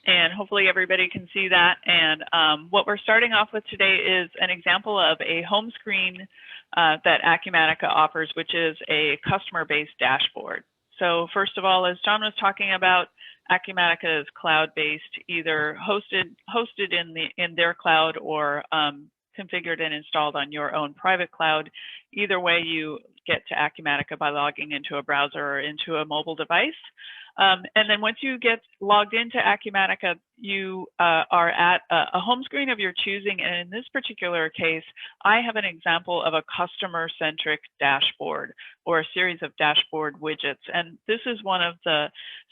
and hopefully everybody can see that. And what we're starting off with today is an example of a home screen that Acumatica offers, which is a customer-based dashboard. So first of all, as John was talking about, Acumatica is cloud-based, either hosted in their cloud or configured and installed on your own private cloud. Either way, you get to Acumatica by logging into a browser or into a mobile device. And then once you get logged into Acumatica, you are at a home screen of your choosing. And in this particular case, I have an example of a customer-centric dashboard or a series of dashboard widgets. And this is one of the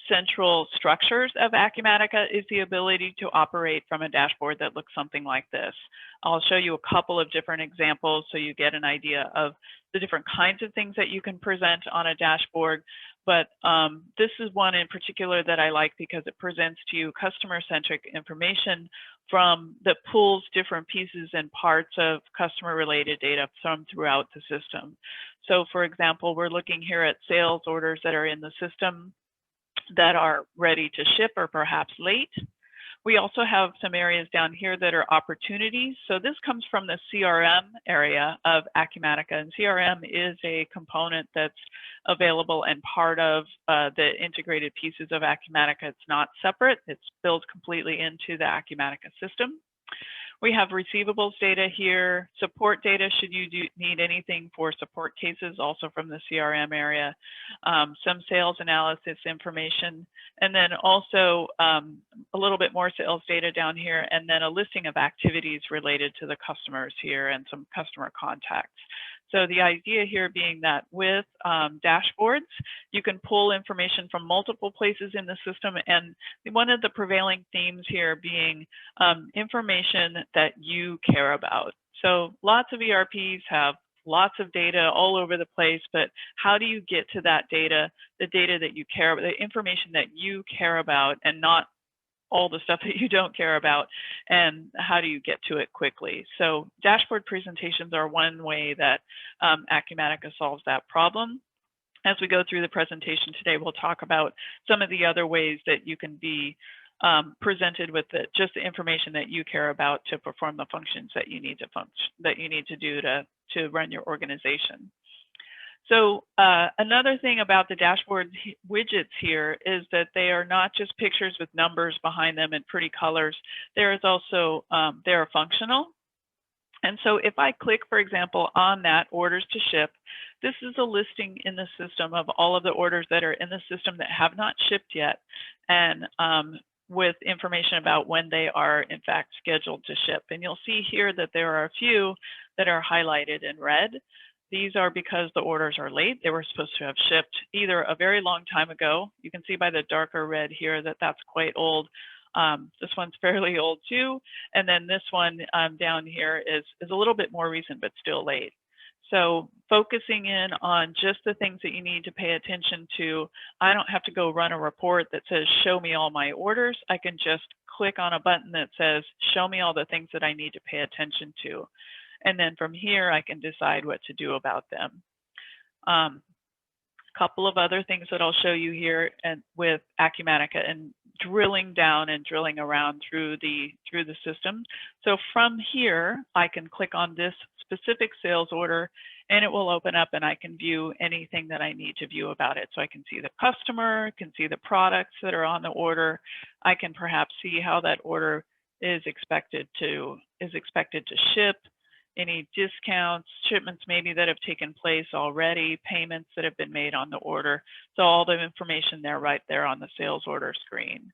central structures of Acumatica, is the ability to operate from a dashboard that looks something like this. I'll show you a couple of different examples so you get an idea of the different kinds of things that you can present on a dashboard. But this is one in particular that I like because it presents to you customer-centric information that pulls different pieces and parts of customer-related data from throughout the system. So for example, we're looking here at sales orders that are in the system that are ready to ship or perhaps late. We also have some areas down here that are opportunities. So this comes from the CRM area of Acumatica, and CRM is a component that's available and part of the integrated pieces of Acumatica. It's not separate, it's built completely into the Acumatica system. We have receivables data here, support data should you need anything for support cases, also from the CRM area, some sales analysis information, and then also a little bit more sales data down here, and then a listing of activities related to the customers here and some customer contacts. So the idea here being that with dashboards, you can pull information from multiple places in the system, and one of the prevailing themes here being information that you care about. So lots of ERPs have lots of data all over the place, but how do you get to that data, the data that you care about, the information that you care about, and not all the stuff that you don't care about, and how do you get to it quickly? So dashboard presentations are one way that Acumatica solves that problem. As we go through the presentation today, we'll talk about some of the other ways that you can be presented with just the information that you care about to perform the functions that you need to do to run your organization. So another thing about the dashboard widgets here is that they are not just pictures with numbers behind them and pretty colors. There is also, they are functional. And so if I click, for example, on that orders to ship, this is a listing in the system of all of the orders that are in the system that have not shipped yet, and with information about when they are in fact scheduled to ship. And you'll see here that there are a few that are highlighted in red. These are because the orders are late. They were supposed to have shipped either a very long time ago. You can see by the darker red here that that's quite old. This one's fairly old too. And then this one down here is a little bit more recent, but still late. So focusing in on just the things that you need to pay attention to. I don't have to go run a report that says, show me all my orders. I can just click on a button that says, show me all the things that I need to pay attention to. And then from here, I can decide what to do about them. A couple of other things that I'll show you here and with Acumatica and drilling down and drilling around through the system. So from here, I can click on this specific sales order and it will open up and I can view anything that I need to view about it. So I can see the customer, can see the products that are on the order. I can perhaps see how that order is expected to ship, any discounts, shipments maybe that have taken place already, payments that have been made on the order. So all the information there right there on the sales order screen.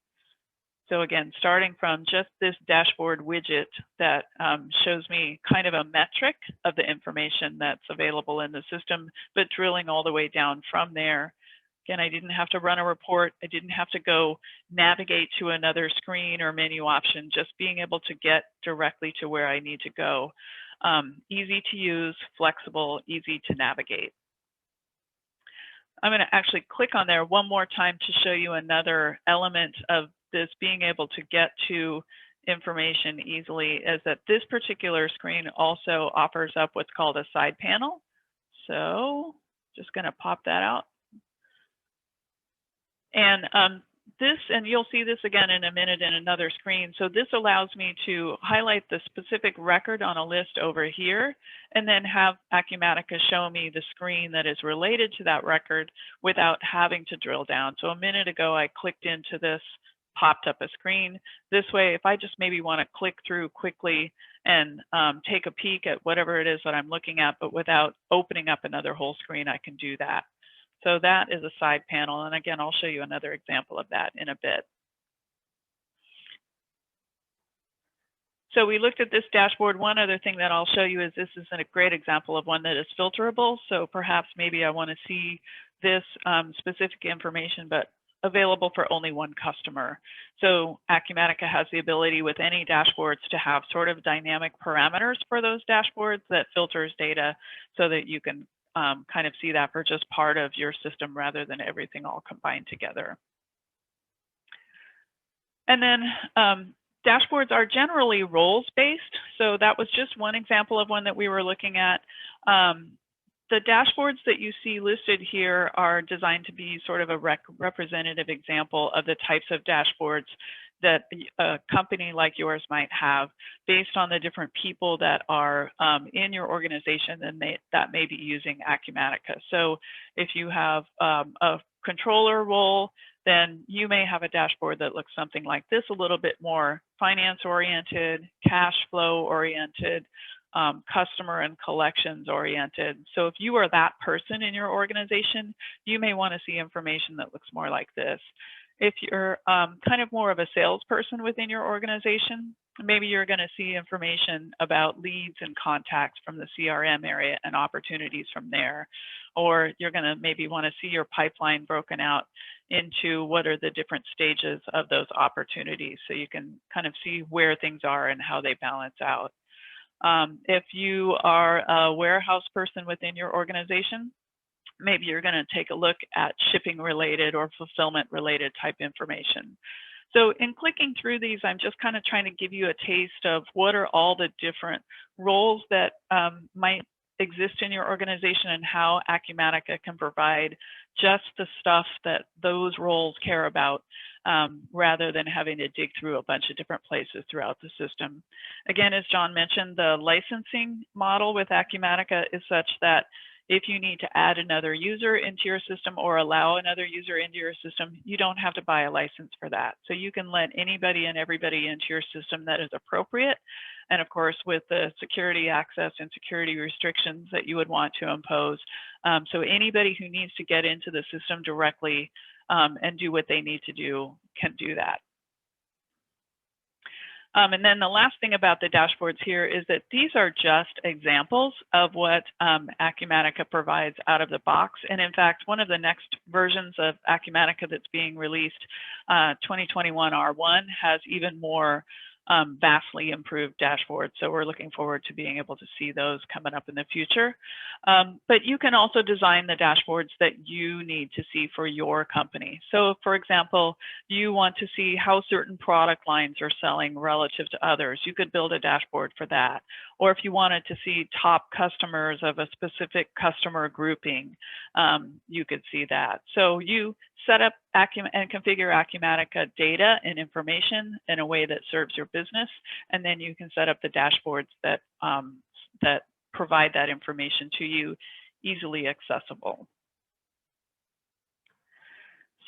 So again, starting from just this dashboard widget that shows me kind of a metric of the information that's available in the system, but drilling all the way down from there. Again, I didn't have to run a report. I didn't have to go navigate to another screen or menu option, just being able to get directly to where I need to go. Easy to use, flexible, easy to navigate. I'm going to actually click on there one more time to show you another element of this being able to get to information easily, is that this particular screen also offers up what's called a side panel. So just going to pop that out. And this, and you'll see this again in a minute in another screen. So this allows me to highlight the specific record on a list over here, and then have Acumatica show me the screen that is related to that record without having to drill down. So a minute ago, I clicked into this, popped up a screen. This way, if I just maybe want to click through quickly and take a peek at whatever it is that I'm looking at, but without opening up another whole screen, I can do that. So that is a side panel. And again, I'll show you another example of that in a bit. So we looked at this dashboard. One other thing that I'll show you is this is a great example of one that is filterable. So perhaps maybe I want to see this specific information, but available for only one customer. So Acumatica has the ability with any dashboards to have sort of dynamic parameters for those dashboards that filters data so that you can kind of see that for just part of your system rather than everything all combined together. And then dashboards are generally roles-based. So that was just one example of one that we were looking at. The dashboards that you see listed here are designed to be sort of a representative example of the types of dashboards that a company like yours might have based on the different people that are in your organization and that may be using Acumatica. So if you have a controller role, then you may have a dashboard that looks something like this, a little bit more finance-oriented, cash flow-oriented, customer and collections oriented. So if you are that person in your organization, you may want to see information that looks more like this. If you're kind of more of a salesperson within your organization, maybe you're going to see information about leads and contacts from the CRM area and opportunities from there. Or you're going to maybe want to see your pipeline broken out into what are the different stages of those opportunities so you can kind of see where things are and how they balance out. If you are a warehouse person within your organization, maybe you're going to take a look at shipping related or fulfillment related type information. So in clicking through these, I'm just kind of trying to give you a taste of what are all the different roles that might exist in your organization and how Acumatica can provide just the stuff that those roles care about rather than having to dig through a bunch of different places throughout the system. Again, as John mentioned, the licensing model with Acumatica is such that if you need to add another user into your system or allow another user into your system, you don't have to buy a license for that. So you can let anybody and everybody into your system that is appropriate. And of course, with the security access and security restrictions that you would want to impose. So anybody who needs to get into the system directly and do what they need to do can do that. And then the last thing about the dashboards here is that these are just examples of what Acumatica provides out of the box. And in fact, one of the next versions of Acumatica that's being released, 2021 R1, has even more vastly improved dashboards. So we're looking forward to being able to see those coming up in the future. But you can also design the dashboards that you need to see for your company. So for example, you want to see how certain product lines are selling relative to others. You could build a dashboard for that. Or if you wanted to see top customers of a specific customer grouping, you could see that. So you set up and configure Acumatica data and information in a way that serves your business, and then you can set up the dashboards that that provide that information to you easily accessible.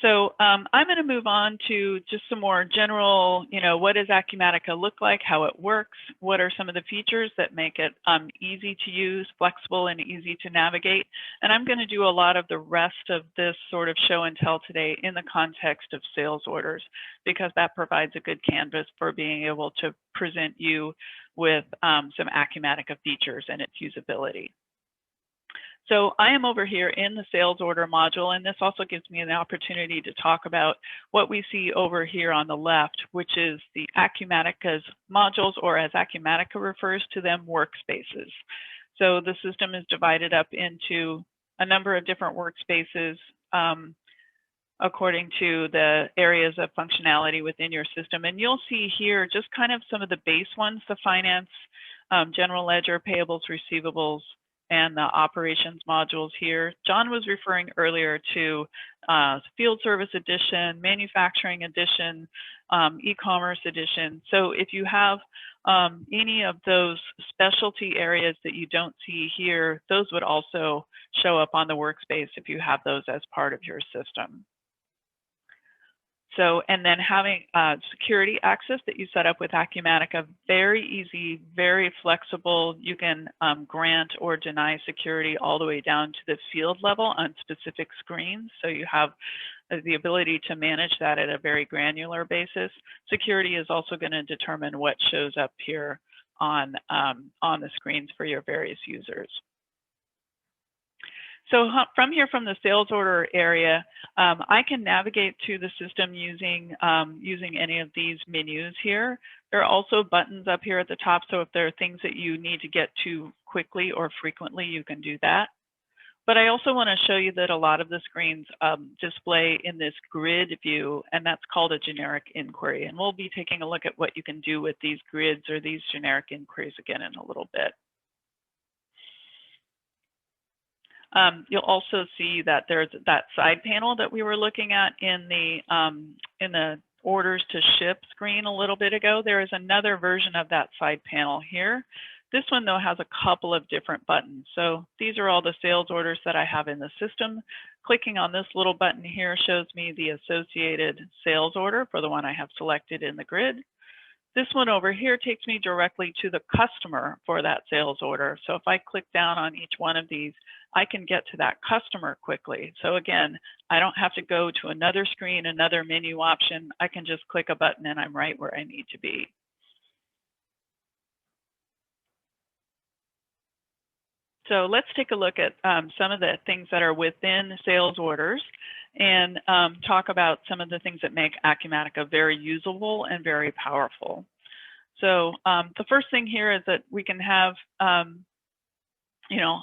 So I'm going to move on to just some more general, what does Acumatica look like, how it works, what are some of the features that make it easy to use, flexible, and easy to navigate. And I'm going to do a lot of the rest of this sort of show and tell today in the context of sales orders, because that provides a good canvas for being able to present you with some Acumatica features and its usability. So I am over here in the sales order module, and this also gives me an opportunity to talk about what we see over here on the left, which is the Acumatica's modules, or as Acumatica refers to them, workspaces. So the system is divided up into a number of different workspaces according to the areas of functionality within your system. And you'll see here just kind of some of the base ones, the finance, general ledger, payables, receivables, and the operations modules here. John was referring earlier to field service edition, manufacturing edition, e-commerce edition. So if you have any of those specialty areas that you don't see here, those would also show up on the workspace if you have those as part of your system. So, and then having security access that you set up with Acumatica, very easy, very flexible. You can grant or deny security all the way down to the field level on specific screens. So you have the ability to manage that at a very granular basis. Security is also going to determine what shows up here on the screens for your various users. So from here, from the sales order area, I can navigate to the system using any of these menus here. There are also buttons up here at the top, so if there are things that you need to get to quickly or frequently, you can do that. But I also want to show you that a lot of the screens display in this grid view, and that's called a generic inquiry. And we'll be taking a look at what you can do with these grids or these generic inquiries again in a little bit. You'll also see that there's that side panel that we were looking at in the orders to ship screen a little bit ago. There is another version of that side panel here. This one, though, has a couple of different buttons. So these are all the sales orders that I have in the system. Clicking on this little button here shows me the associated sales order for the one I have selected in the grid. This one over here takes me directly to the customer for that sales order. So if I click down on each one of these, I can get to that customer quickly. So again, I don't have to go to another screen, another menu option. I can just click a button and I'm right where I need to be. So let's take a look at some of the things that are within sales orders and talk about some of the things that make Acumatica very usable and very powerful. So the first thing here is that we can have,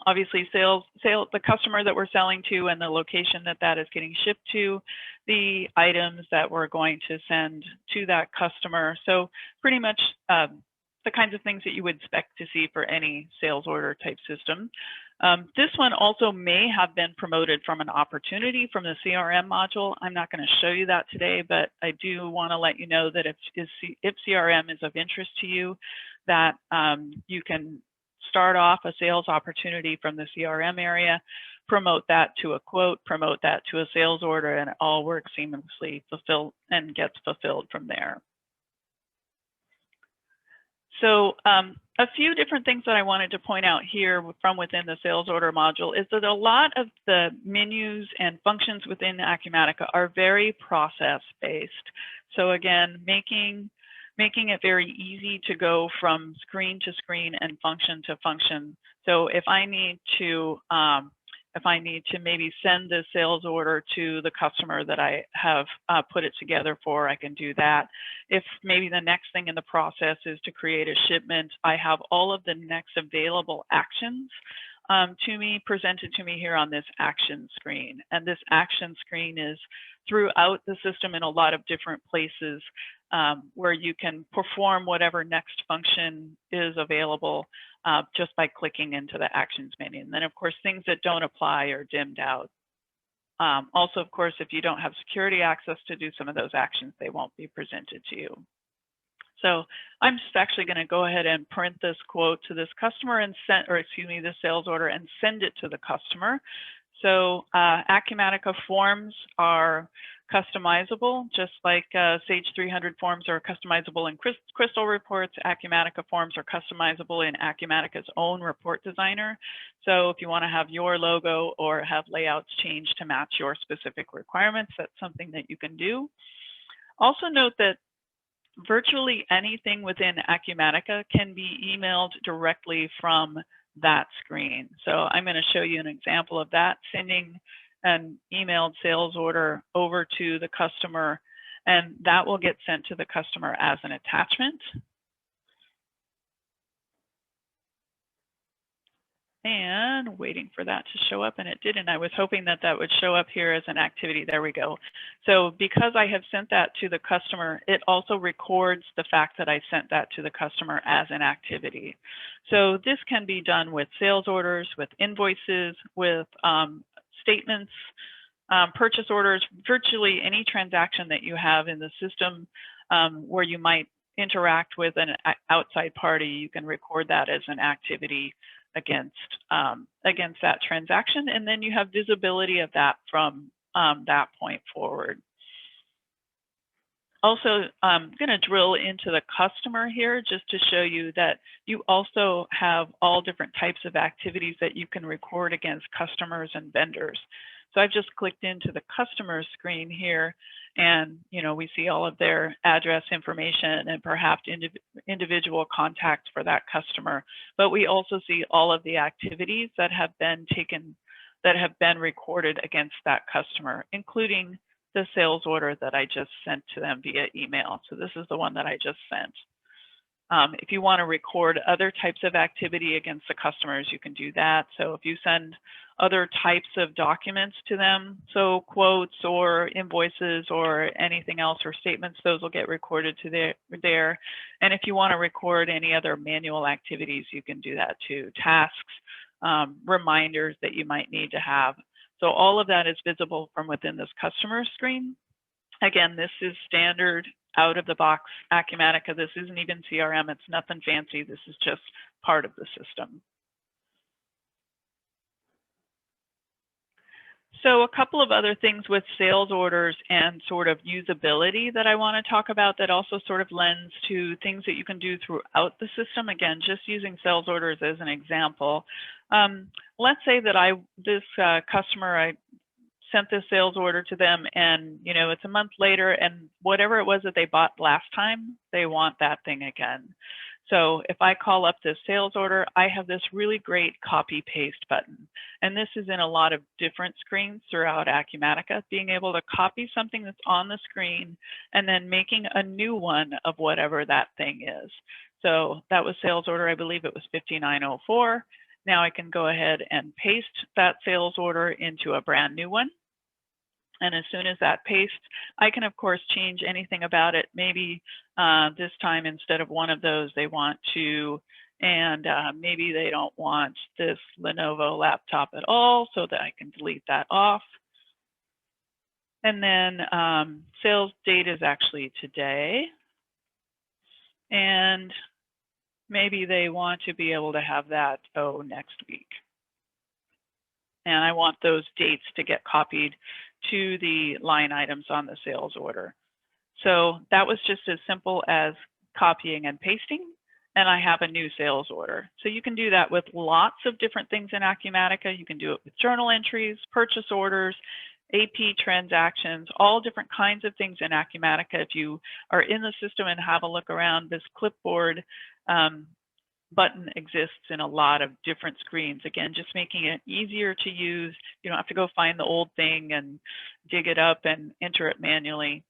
obviously the customer that we're selling to and the location that that is getting shipped to, the items that we're going to send to that customer. So pretty much the kinds of things that you would expect to see for any sales order type system. This one also may have been promoted from an opportunity from the CRM module. I'm not going to show you that today, but I do want to let you know that if CRM is of interest to you, that you can start off a sales opportunity from the CRM area, promote that to a quote, promote that to a sales order, and it all works seamlessly, fulfilled and gets fulfilled from there. So a few different things that I wanted to point out here from within the sales order module is that a lot of the menus and functions within Acumatica are very process-based. So again, making it very easy to go from screen to screen and function to function. So if I need to maybe send the sales order to the customer that I have put it together for, I can do that. If maybe the next thing in the process is to create a shipment, I have all of the next available actions presented to me here on this action screen. And this action screen is throughout the system in a lot of different places where you can perform whatever next function is available just by clicking into the actions menu. And then of course, things that don't apply are dimmed out. Also, of course, if you don't have security access to do some of those actions, they won't be presented to you. So I'm just actually going to go ahead and print this quote to this customer and send, or excuse me, this sales order and send it to the customer. So Acumatica forms are customizable, just like Sage 300 forms are customizable in Crystal reports. Acumatica forms are customizable in Acumatica's own report designer. So if you want to have your logo or have layouts changed to match your specific requirements, that's something that you can do. Also note that virtually anything within Acumatica can be emailed directly from that screen. So I'm going to show you an example of that, sending an emailed sales order over to the customer, and that will get sent to the customer as an attachment. And waiting for that to show up, and it didn't. I was hoping that that would show up here as an activity. There we go. So because I have sent that to the customer, it also records the fact that I sent that to the customer as an activity. So this can be done with sales orders, with invoices, with statements, purchase orders, virtually any transaction that you have in the system where you might interact with an outside party, you can record that as an activity against that transaction, and then you have visibility of that from that point forward. Also, I'm going to drill into the customer here just to show you that you also have all different types of activities that you can record against customers and vendors. So I've just clicked into the customer screen here, and we see all of their address information and perhaps individual contacts for that customer. But we also see all of the activities that have been recorded against that customer, including the sales order that I just sent to them via email. So this is the one that I just sent. If you want to record other types of activity against the customers, you can do that. So if you send other types of documents to them, so quotes or invoices or anything else or statements, those will get recorded to there. And if you want to record any other manual activities, you can do that too. Tasks, reminders that you might need to have. So all of that is visible from within this customer screen. Again, this is standard out of the box Acumatica. This isn't even CRM. It's nothing fancy. This is just part of the system. So a couple of other things with sales orders and sort of usability that I want to talk about that also sort of lends to things that you can do throughout the system. Again, just using sales orders as an example. Let's say that this customer, I sent this sales order to them, and it's a month later, and whatever it was that they bought last time, they want that thing again. So if I call up this sales order, I have this really great copy paste button. And this is in a lot of different screens throughout Acumatica, being able to copy something that's on the screen and then making a new one of whatever that thing is. So that was sales order, I believe it was 5904. Now I can go ahead and paste that sales order into a brand new one. And as soon as that pastes, I can, of course, change anything about it. Maybe this time, instead of one of those, they want to, and maybe they don't want this Lenovo laptop at all, so that I can delete that off. And then sales date is actually today. And maybe they want to be able to have that, next week. And I want those dates to get copied to the line items on the sales order. So that was just as simple as copying and pasting, and I have a new sales order. So you can do that with lots of different things in Acumatica. You can do it with journal entries, purchase orders, AP transactions, all different kinds of things in Acumatica. If you are in the system and have a look around, this clipboard button exists in a lot of different screens. Again, just making it easier to use. You don't have to go find the old thing and dig it up and enter it manually.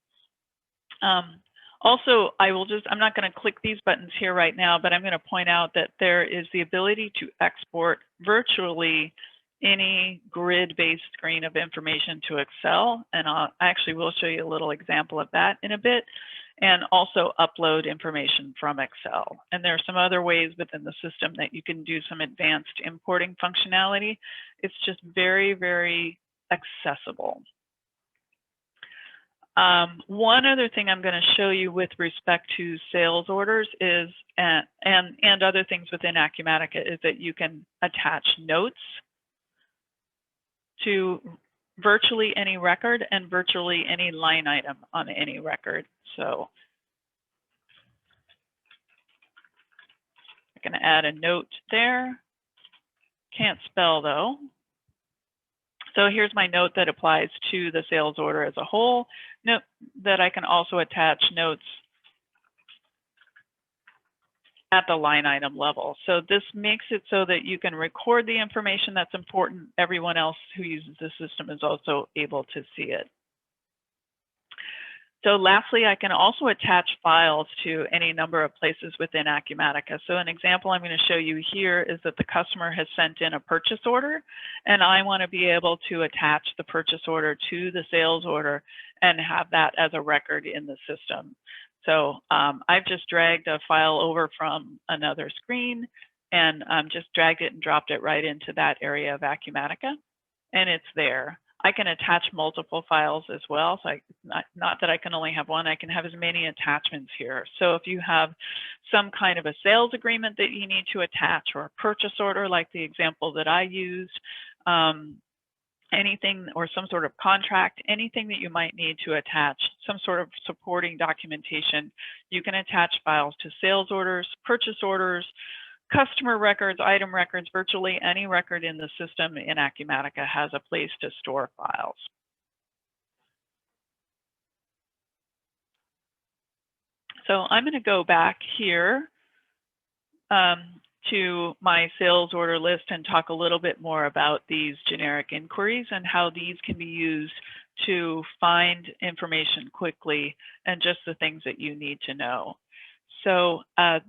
Also, I'm not going to click these buttons here right now, but I'm going to point out that there is the ability to export virtually any grid-based screen of information to Excel. And I actually will show you a little example of that in a bit. And also upload information from Excel. And there are some other ways within the system that you can do some advanced importing functionality. It's just very, very accessible. One other thing I'm going to show you with respect to sales orders is, and other things within Acumatica, is that you can attach notes to virtually any record and virtually any line item on any record. So I'm going to add a note there. Can't spell though. So here's my note that applies to the sales order as a whole. Note that I can also attach notes at the line item level. So this makes it so that you can record the information that's important. Everyone else who uses the system is also able to see it. So lastly, I can also attach files to any number of places within Acumatica. So an example I'm going to show you here is that the customer has sent in a purchase order, and I want to be able to attach the purchase order to the sales order and have that as a record in the system. So I've just dragged a file over from another screen and just dragged it and dropped it right into that area of Acumatica, and it's there. I can attach multiple files as well. So not that I can only have one, I can have as many attachments here. So if you have some kind of a sales agreement that you need to attach, or a purchase order like the example that I used, anything, or some sort of contract, anything that you might need to attach, some sort of supporting documentation, you can attach files to sales orders, purchase orders, customer records, item records. Virtually any record in the system in Acumatica has a place to store files. So I'm going to go back here to my sales order list and talk a little bit more about these generic inquiries and how these can be used to find information quickly and just the things that you need to know. So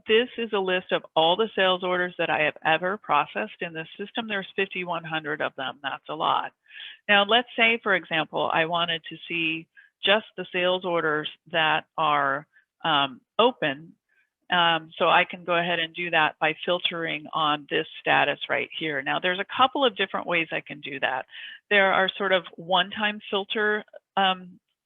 this is a list of all the sales orders that I have ever processed in this system. There's 5,100 of them. That's a lot. Now, let's say, for example, I wanted to see just the sales orders that are open. So I can go ahead and do that by filtering on this status right here. Now, there's a couple of different ways I can do that. There are sort of one-time filter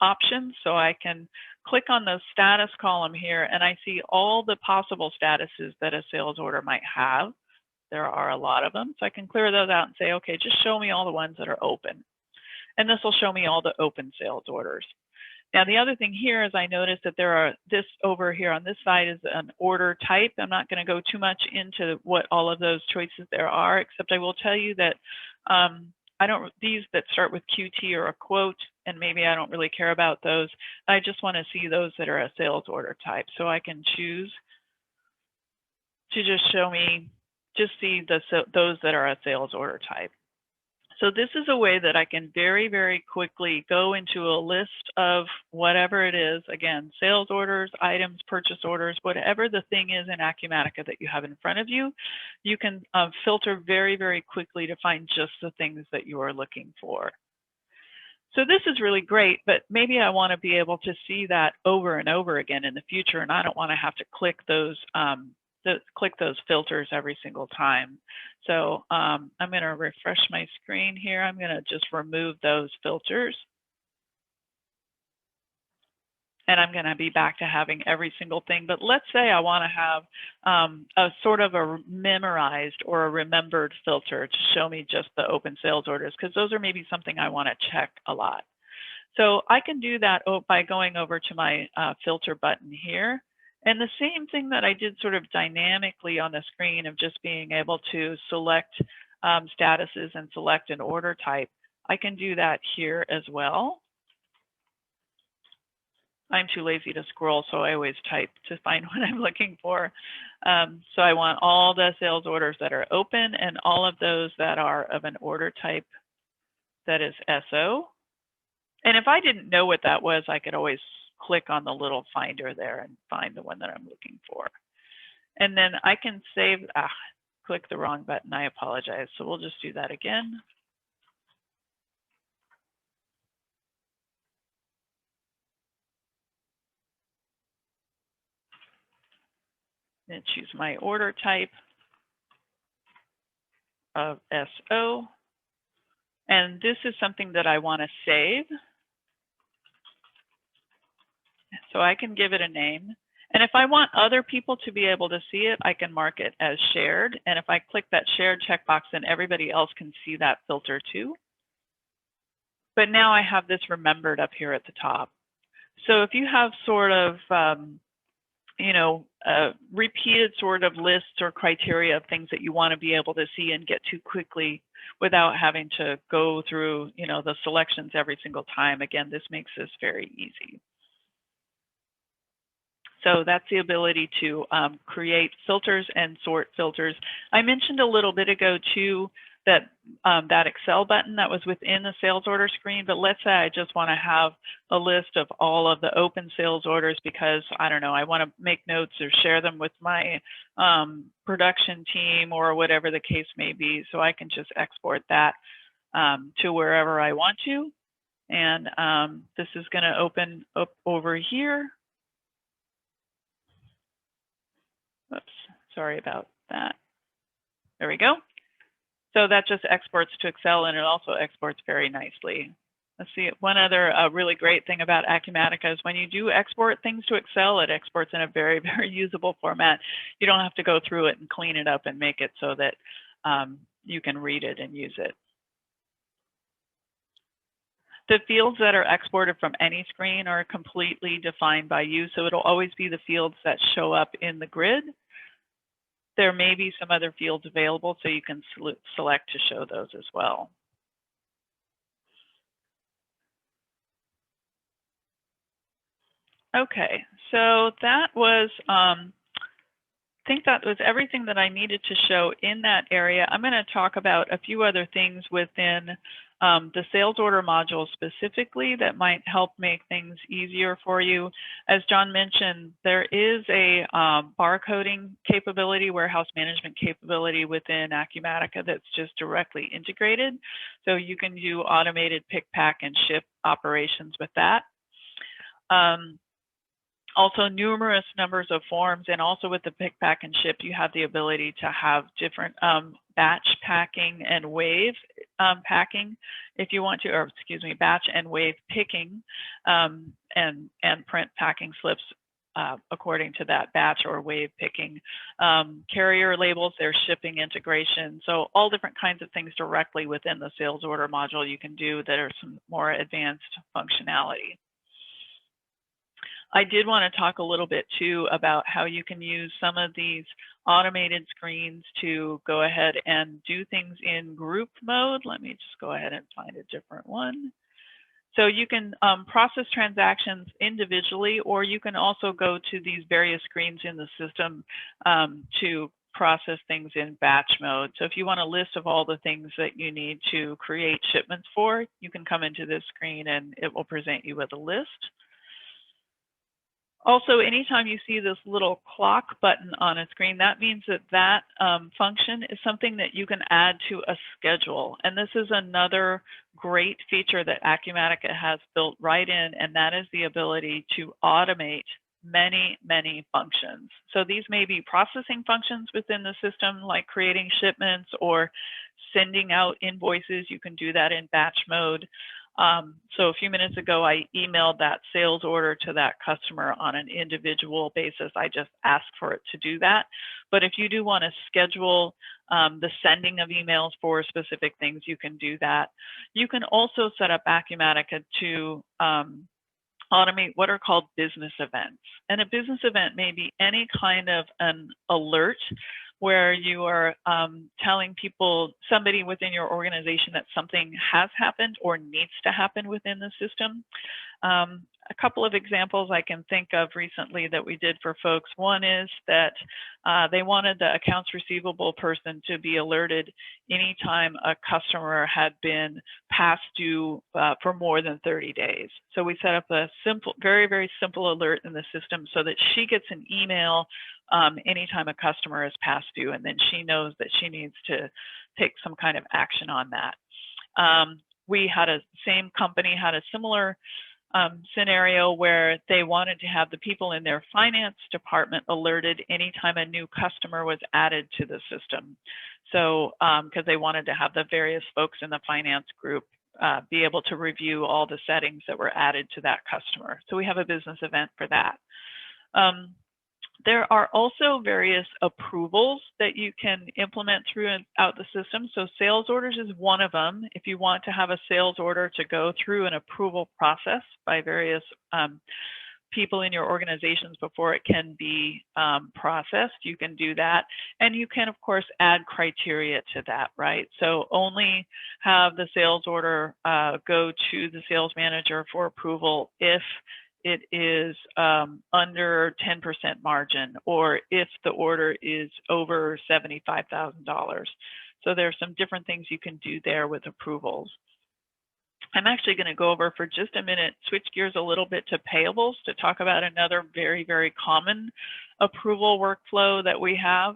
options. So I can click on the status column here, and I see all the possible statuses that a sales order might have. There are a lot of them. So I can clear those out and say, okay, just show me all the ones that are open. And this will show me all the open sales orders. Now, the other thing here is I noticed that there are, this over here on this side is an order type. I'm not going to go too much into what all of those choices there are, except I will tell you that these that start with QT or a quote, and maybe I don't really care about those. I just want to see those that are a sales order type. So I can choose to just show me, just see those that are a sales order type. So this is a way that I can very, very quickly go into a list of whatever it is, again, sales orders, items, purchase orders, whatever the thing is in Acumatica that you have in front of you, you can filter very, very quickly to find just the things that you are looking for. So this is really great, but maybe I want to be able to see that over and over again in the future, and I don't want to have to click those filters every single time. So I'm going to refresh my screen here. I'm going to just remove those filters. And I'm going to be back to having every single thing. But let's say I want to have a sort of a memorized or a remembered filter to show me just the open sales orders, because those are maybe something I want to check a lot. So I can do that by going over to my filter button here. And the same thing that I did sort of dynamically on the screen of just being able to select statuses and select an order type, I can do that here as well. I'm too lazy to scroll, so I always type to find what I'm looking for. So I want all the sales orders that are open and all of those that are of an order type that is SO. And if I didn't know what that was, I could always click on the little finder there and find the one that I'm looking for. And then I can save, click the wrong button, I apologize. So we'll just do that again. And choose my order type of SO. And this is something that I want to save. So I can give it a name. And if I want other people to be able to see it, I can mark it as shared. And if I click that shared checkbox, then everybody else can see that filter too. But now I have this remembered up here at the top. So if you have sort of, repeated sort of lists or criteria of things that you want to be able to see and get to quickly without having to go through, the selections every single time, again, this makes this very easy. So that's the ability to create filters and sort filters. I mentioned a little bit ago too that that Excel button that was within the sales order screen, but let's say I just want to have a list of all of the open sales orders because, I don't know, I want to make notes or share them with my production team or whatever the case may be. So I can just export that to wherever I want to. And this is going to open up over here. Oops, sorry about that. There we go. So that just exports to Excel, and it also exports very nicely. Let's see, one other really great thing about Acumatica is when you do export things to Excel, it exports in a very, very usable format. You don't have to go through it and clean it up and make it so that you can read it and use it. The fields that are exported from any screen are completely defined by you, so it'll always be the fields that show up in the grid. There may be some other fields available, so you can select to show those as well. Okay, so that was, I think that was everything that I needed to show in that area. I'm going to talk about a few other things within the sales order module specifically that might help make things easier for you. As John mentioned, there is a barcoding capability, warehouse management capability within Acumatica that's just directly integrated. So you can do automated pick, pack, and ship operations with that. Also numerous numbers of forms, and also with the pick, pack, and ship, you have the ability to have different batch packing and wave packing if you want to, or excuse me, batch and wave picking and print packing slips according to that batch or wave picking. Carrier labels, their shipping integration. So all different kinds of things directly within the sales order module you can do that are some more advanced functionality. I did want to talk a little bit too about how you can use some of these automated screens to go ahead and do things in group mode. Let me just go ahead and find a different one. So you can process transactions individually, or you can also go to these various screens in the system to process things in batch mode. So if you want a list of all the things that you need to create shipments for, you can come into this screen and it will present you with a list. Also, anytime you see this little clock button on a screen, that means that that function is something that you can add to a schedule. And this is another great feature that Acumatica has built right in, and that is the ability to automate many, many functions. So these may be processing functions within the system, like creating shipments or sending out invoices. You can do that in batch mode. So a few minutes ago, I emailed that sales order to that customer on an individual basis. I just asked for it to do that. But if you do want to schedule the sending of emails for specific things, you can do that. You can also set up Acumatica to automate what are called business events. And a business event may be any kind of an alert where you are telling people, somebody within your organization, that something has happened or needs to happen within the system. A couple of examples I can think of recently that we did for folks. One is that they wanted the accounts receivable person to be alerted anytime a customer had been past due for more than 30 days. So we set up a simple, very, very simple alert in the system so that she gets an email anytime a customer is past due, and then she knows that she needs to take some kind of action on that. We had same company had a similar scenario where they wanted to have the people in their finance department alerted anytime a new customer was added to the system. So because they wanted to have the various folks in the finance group be able to review all the settings that were added to that customer. So we have a business event for that. There are also various approvals that you can implement throughout the system. So sales orders is one of them. If you want to have a sales order to go through an approval process by various people in your organizations before it can be processed, you can do that. And you can, of course, add criteria to that, right? So only have the sales order go to the sales manager for approval if it is under 10% margin, or if the order is over $75,000. So there are some different things you can do there with approvals. I'm actually going to go over for just a minute, switch gears a little bit to payables to talk about another very, very common approval workflow that we have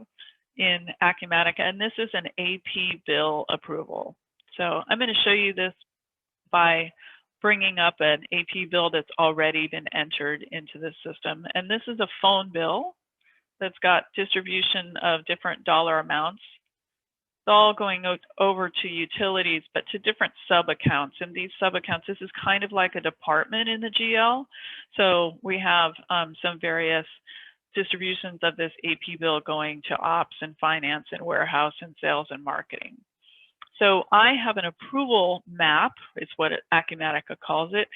in Acumatica, and this is an AP bill approval. So I'm going to show you this by bringing up an AP bill that's already been entered into the system. And this is a phone bill that's got distribution of different dollar amounts. all going over to utilities, but to different sub-accounts. And these sub-accounts, this is kind of like a department in the GL. So we have some various distributions of this AP bill going to ops and finance and warehouse and sales and marketing. So I have an approval map, is what Acumatica calls it,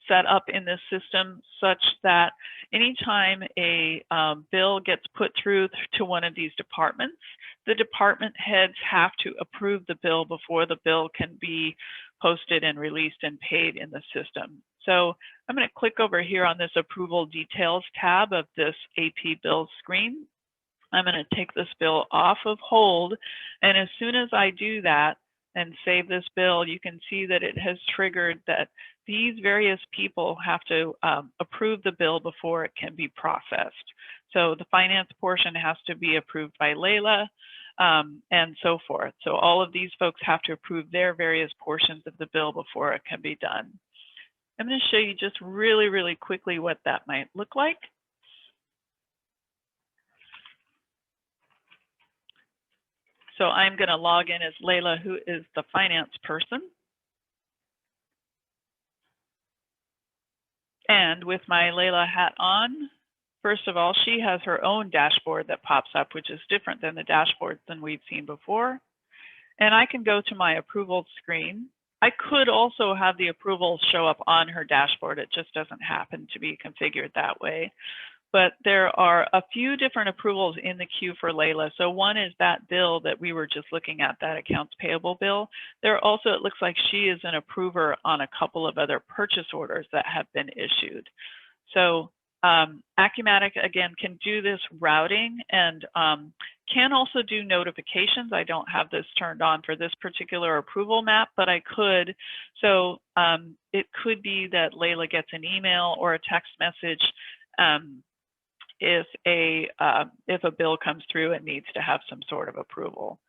set up in this system such that anytime a bill gets put through to one of these departments, the department heads have to approve the bill before the bill can be posted and released and paid in the system. So I'm going to click over here on this approval details tab of this AP bill screen. I'm going to take this bill off of hold, and as soon as I do that and save this bill, you can see that it has triggered that these various people have to approve the bill before it can be processed. So the finance portion has to be approved by Layla, and so forth. So all of these folks have to approve their various portions of the bill before it can be done. I'm going to show you just really, really quickly what that might look like. So I'm going to log in as Layla, who is the finance person. And with my Layla hat on, first of all, she has her own dashboard that pops up, which is different than the dashboard than we've seen before. And I can go to my approval screen. I could also have the approval show up on her dashboard. It just doesn't happen to be configured that way. But there are a few different approvals in the queue for Layla. So one is that bill that we were just looking at, that accounts payable bill. There also, it looks like she is an approver on a couple of other purchase orders that have been issued. So Acumatica, again, can do this routing and can also do notifications. I don't have this turned on for this particular approval map, but I could. So it could be that Layla gets an email or a text message if a bill comes through and needs to have some sort of approval.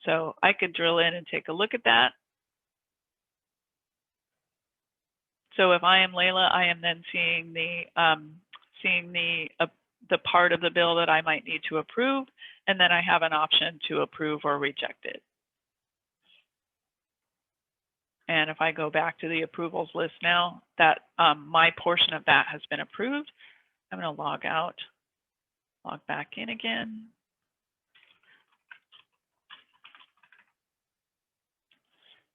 So I could drill in and take a look at that. So if I am Layla, I am then seeing the part of the bill that I might need to approve, and then I have an option to approve or reject it. And if I go back to the approvals list now, that my portion of that has been approved. I'm going to log out, log back in again.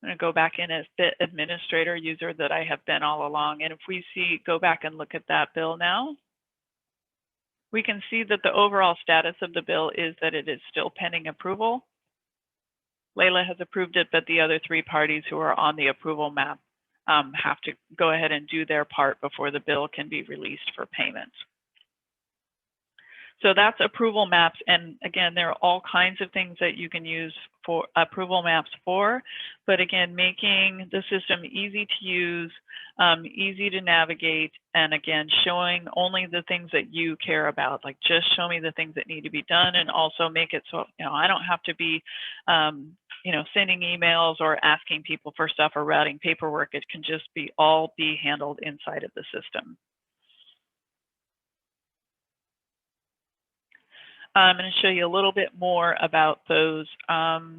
I'm going to go back in as the administrator user that I have been all along. And if we go back and look at that bill now, we can see that the overall status of the bill is that it is still pending approval. Layla has approved it, but the other three parties who are on the approval map have to go ahead and do their part before the bill can be released for payment. So that's approval maps. And again, there are all kinds of things that you can use for approval maps for, but again, making the system easy to use, easy to navigate, and again, showing only the things that you care about, like just show me the things that need to be done, and also make it so, I don't have to be, sending emails or asking people for stuff or routing paperwork. It can just all be handled inside of the system. I'm going to show you a little bit more about those, about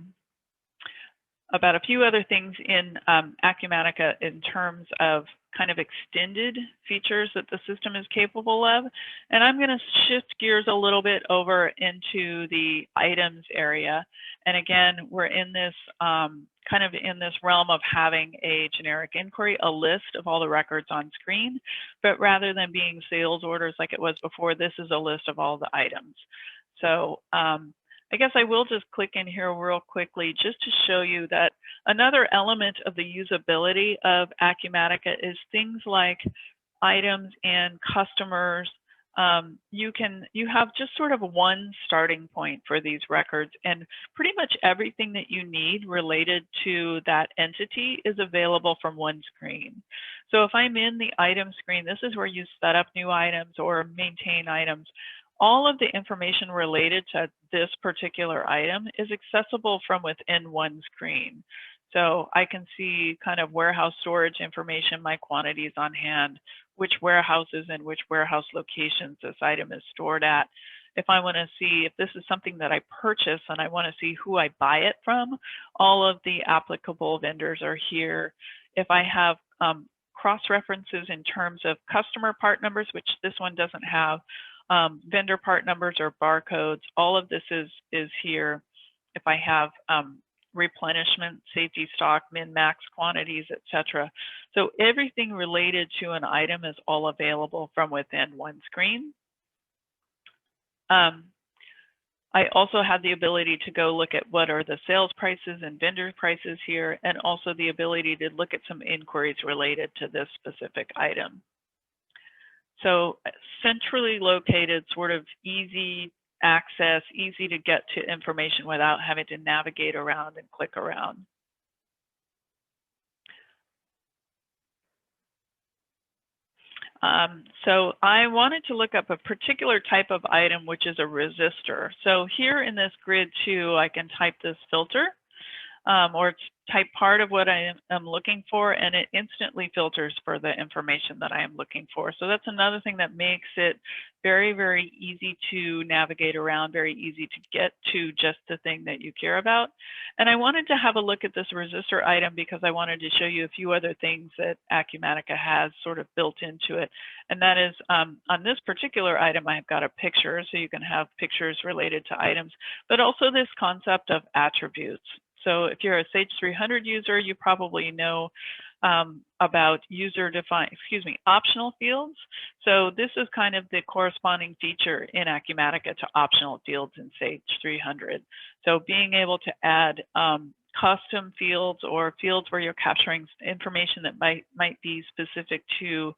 a few other things in Acumatica in terms of kind of extended features that the system is capable of. And I'm going to shift gears a little bit over into the items area. And again, we're in this kind of in this realm of having a generic inquiry, a list of all the records on screen, but rather than being sales orders like it was before, this is a list of all the items. So I guess I will just click in here real quickly just to show you that another element of the usability of Acumatica is things like items and customers. You have just sort of one starting point for these records, and pretty much everything that you need related to that entity is available from one screen. So if I'm in the item screen, this is where you set up new items or maintain items. All of the information related to this particular item is accessible from within one screen. So I can see kind of warehouse storage information, my quantities on hand, which warehouses and which warehouse locations this item is stored at. If I want to see if this is something that I purchase and I want to see who I buy it from, all of the applicable vendors are here. If I have cross-references in terms of customer part numbers, which this one doesn't have, vendor part numbers or barcodes, all of this is here. If I have replenishment, safety stock, min-max quantities, etc. So everything related to an item is all available from within one screen. I also have the ability to go look at what are the sales prices and vendor prices here, and also the ability to look at some inquiries related to this specific item. So centrally located, sort of easy access, easy to get to information without having to navigate around and click around. So I wanted to look up a particular type of item, which is a resistor. So here in this grid 2, I can type this filter or type part of what I am looking for, and it instantly filters for the information that I am looking for. So that's another thing that makes it very, very easy to navigate around, very easy to get to just the thing that you care about. And I wanted to have a look at this resistor item because I wanted to show you a few other things that Acumatica has sort of built into it. And that is on this particular item, I've got a picture, so you can have pictures related to items, but also this concept of attributes. So if you're a Sage 300 user, you probably know about optional fields. So this is kind of the corresponding feature in Acumatica to optional fields in Sage 300. So being able to add custom fields or fields where you're capturing information that might be specific to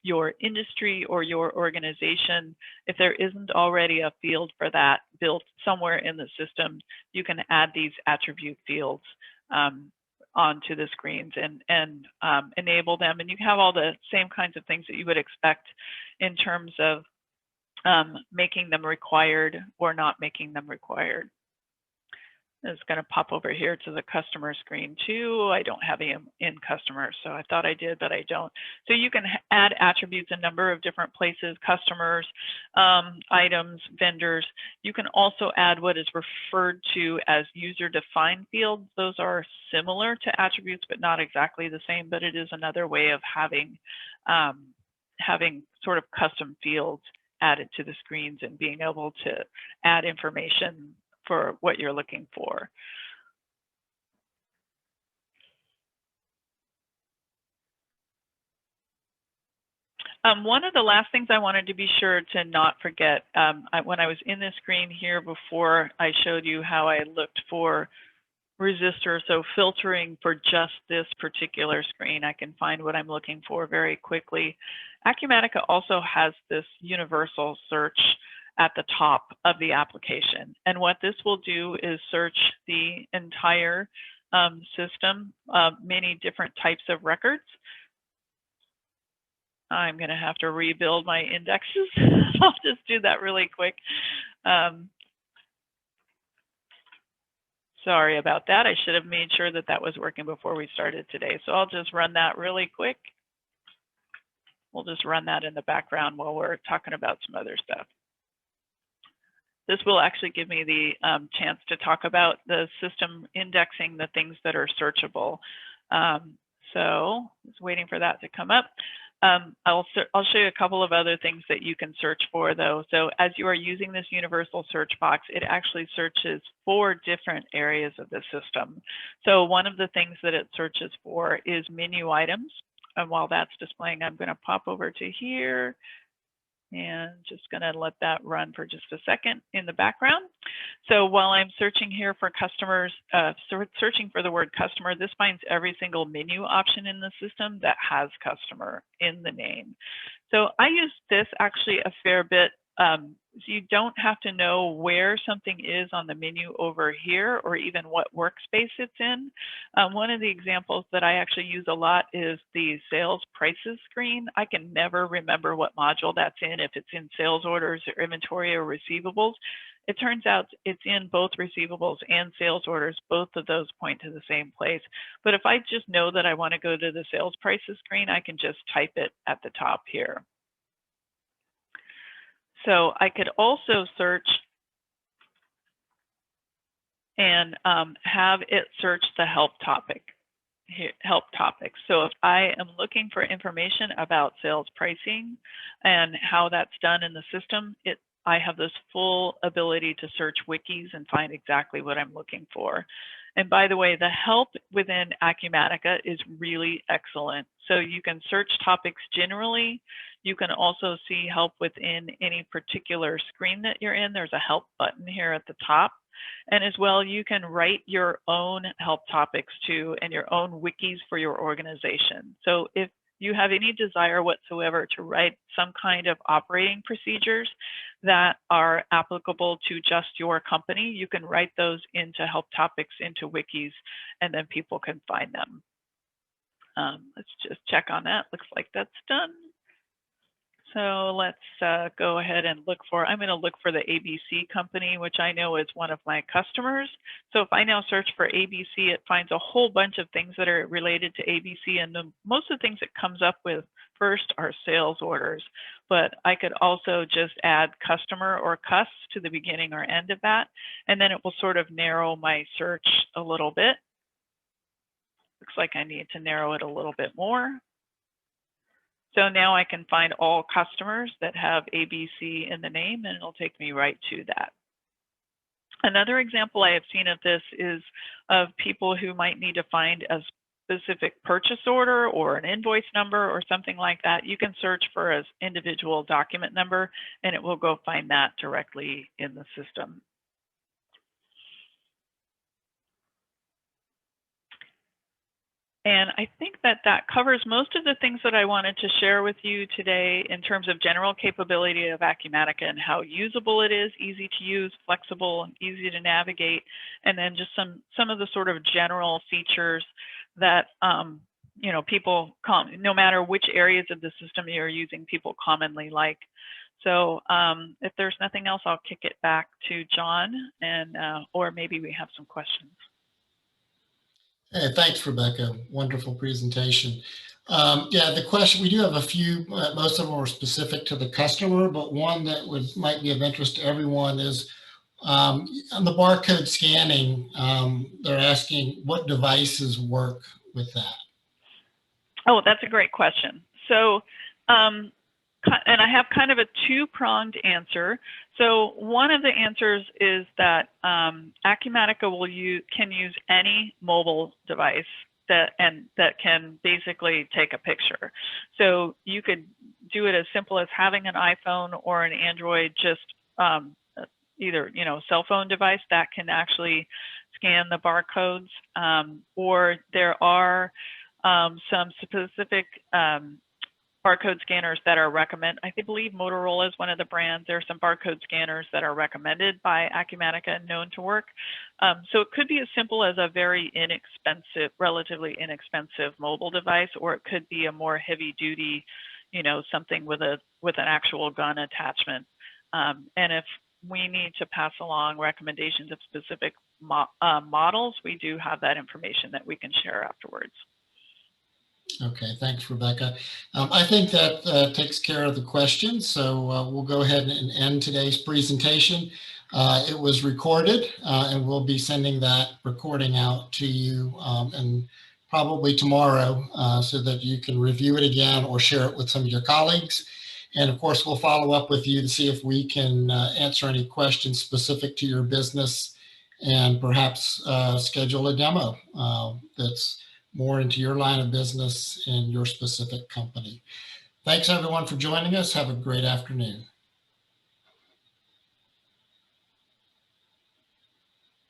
your industry or your organization. If there isn't already a field for that built somewhere in the system, you can add these attribute fields onto the screens and enable them. And you have all the same kinds of things that you would expect in terms of making them required or not making them required. It's going to pop over here to the customer screen too. I don't have him in customer, so I thought I did, but I don't. So you can add attributes a number of different places, customers, items, vendors. You can also add what is referred to as user-defined fields. Those are similar to attributes, but not exactly the same, but it is another way of having sort of custom fields added to the screens and being able to add information for what you're looking for. One of the last things I wanted to be sure to not forget, when I was in the screen here before, I showed you how I looked for resistor, so filtering for just this particular screen, I can find what I'm looking for very quickly. Acumatica also has this universal search at the top of the application. And what this will do is search the entire system of many different types of records. I'm going to have to rebuild my indexes. I'll just do that really quick. Sorry about that. I should have made sure that that was working before we started today. So I'll just run that really quick. We'll just run that in the background while we're talking about some other stuff. This will actually give me the chance to talk about the system indexing the things that are searchable. So just waiting for that to come up. I'll show you a couple of other things that you can search for though. So as you are using this universal search box, it actually searches for different areas of the system. So one of the things that it searches for is menu items. And while that's displaying, I'm going to pop over to here. And just going to let that run for just a second in the background. So while I'm searching here for customers, searching for the word customer, this finds every single menu option in the system that has customer in the name. So I use this actually a fair bit. So you don't have to know where something is on the menu over here or even what workspace it's in. One of the examples that I actually use a lot is the sales prices screen. I can never remember what module that's in, if it's in sales orders or inventory or receivables. It turns out it's in both receivables and sales orders. Both of those point to the same place. But if I just know that I want to go to the sales prices screen, I can just type it at the top here. So I could also search and have it search the help topics. So if I am looking for information about sales pricing and how that's done in the system, I have this full ability to search wikis and find exactly what I'm looking for. And by the way, the help within Acumatica is really excellent. So you can search topics generally. You can also see help within any particular screen that you're in. There's a help button here at the top. And as well, you can write your own help topics too and your own wikis for your organization. So if you have any desire whatsoever to write some kind of operating procedures that are applicable to just your company, you can write those into help topics into wikis, and then people can find them. Let's just check on that. Looks like that's done. So let's go ahead and look for, I'm going to look for the ABC company, which I know is one of my customers. So if I now search for ABC, it finds a whole bunch of things that are related to ABC. And most of the things it comes up with first are sales orders. But I could also just add customer or cus to the beginning or end of that. And then it will sort of narrow my search a little bit. Looks like I need to narrow it a little bit more. So now I can find all customers that have ABC in the name, and it'll take me right to that. Another example I have seen of this is of people who might need to find a specific purchase order or an invoice number or something like that. You can search for an individual document number, and it will go find that directly in the system. And I think that that covers most of the things that I wanted to share with you today in terms of general capability of Acumatica and how usable it is, easy to use, flexible, easy to navigate, and then just some of the sort of general features that you know, people, no matter which areas of the system you're using, people commonly like. So if there's nothing else, I'll kick it back to John, and or maybe we have some questions. Hey, thanks, Rebecca. Wonderful presentation. Yeah, the question, we do have a few, most of them are specific to the customer, but one that might be of interest to everyone is on the barcode scanning, they're asking what devices work with that? Oh, that's a great question. So, and I have kind of a two-pronged answer. So one of the answers is that Acumatica can use any mobile device that can basically take a picture. So you could do it as simple as having an iPhone or an Android, just either cell phone device that can actually scan the barcodes, or there are some specific barcode scanners that are recommended. I believe Motorola is one of the brands. There are some barcode scanners that are recommended by Acumatica and known to work. So it could be as simple as a very inexpensive, relatively inexpensive mobile device, or it could be a more heavy duty, something with an actual gun attachment. And if we need to pass along recommendations of specific models, we do have that information that we can share afterwards. Okay, thanks, Rebecca. I think that takes care of the questions. So we'll go ahead and end today's presentation. It was recorded, and we'll be sending that recording out to you and probably tomorrow so that you can review it again or share it with some of your colleagues. And of course, we'll follow up with you to see if we can answer any questions specific to your business and perhaps schedule a demo that's more into your line of business and your specific company. Thanks everyone for joining us. Have a great afternoon.